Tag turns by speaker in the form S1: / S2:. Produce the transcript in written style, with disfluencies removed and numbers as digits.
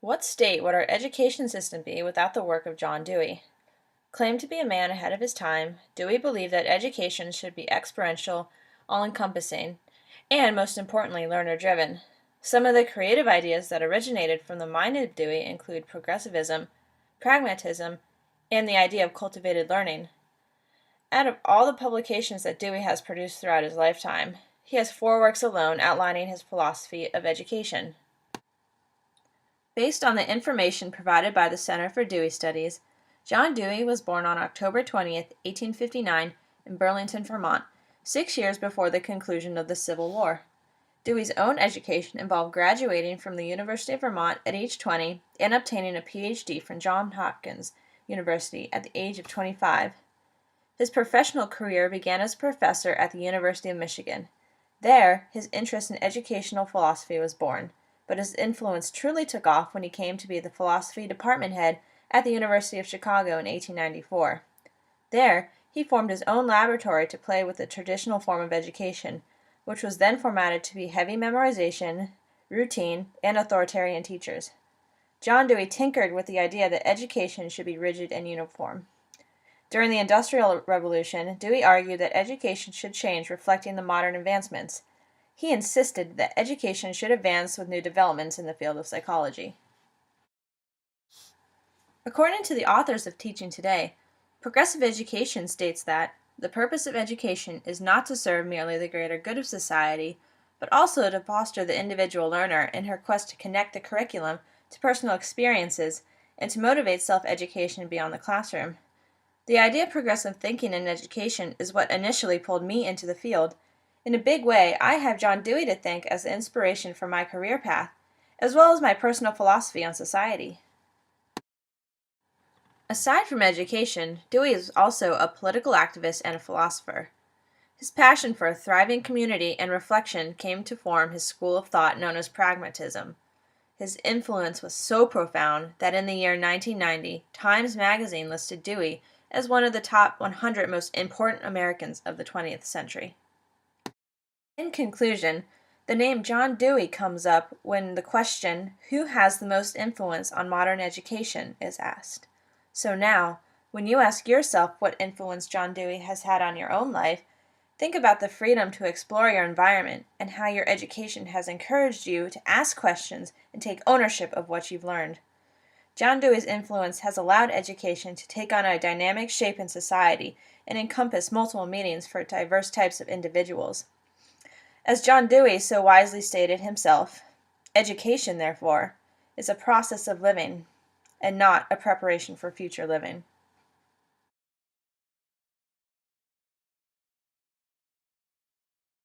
S1: What state would our education system be without the work of John Dewey? Claimed to be a man ahead of his time, Dewey believed that education should be experiential, all-encompassing, and, most importantly, learner-driven. Some of the creative ideas that originated from the mind of Dewey include progressivism, pragmatism, and the idea of cultivated learning. Out of all the publications that Dewey has produced throughout his lifetime, he has 4 works alone outlining his philosophy of education. Based on the information provided by the Center for Dewey Studies, John Dewey was born on October 20th, 1859, in Burlington, Vermont, 6 years before the conclusion of the Civil War. Dewey's own education involved graduating from the University of Vermont at age 20 and obtaining a Ph.D. from Johns Hopkins University at the age of 25. His professional career began as a professor at the University of Michigan. There, his interest in educational philosophy was born, but his influence truly took off when he came to be the philosophy department head at the University of Chicago in 1894. There, he formed his own laboratory to play with the traditional form of education, which was then formatted to be heavy memorization, routine, and authoritarian teachers. John Dewey tinkered with the idea that education should be rigid and uniform. During the Industrial Revolution, Dewey argued that education should change, reflecting the modern advancements. He insisted that education should advance with new developments in the field of psychology. According to the authors of Teaching Today, progressive education states that the purpose of education is not to serve merely the greater good of society, but also to foster the individual learner in her quest to connect the curriculum to personal experiences and to motivate self-education beyond the classroom. The idea of progressive thinking in education is what initially pulled me into the field. In a big way, I have John Dewey to thank as the inspiration for my career path, as well as my personal philosophy on society. Aside from education, Dewey is also a political activist and a philosopher. His passion for a thriving community and reflection came to form his school of thought known as pragmatism. His influence was so profound that in the year 1990, Times Magazine listed Dewey as one of the top 100 most important Americans of the 20th century. In conclusion, the name John Dewey comes up when the question, who has the most influence on modern education, is asked. So now, when you ask yourself what influence John Dewey has had on your own life, think about the freedom to explore your environment and how your education has encouraged you to ask questions and take ownership of what you've learned. John Dewey's influence has allowed education to take on a dynamic shape in society and encompass multiple meanings for diverse types of individuals. As John Dewey so wisely stated himself, education, therefore, is a process of living and not a preparation for future living.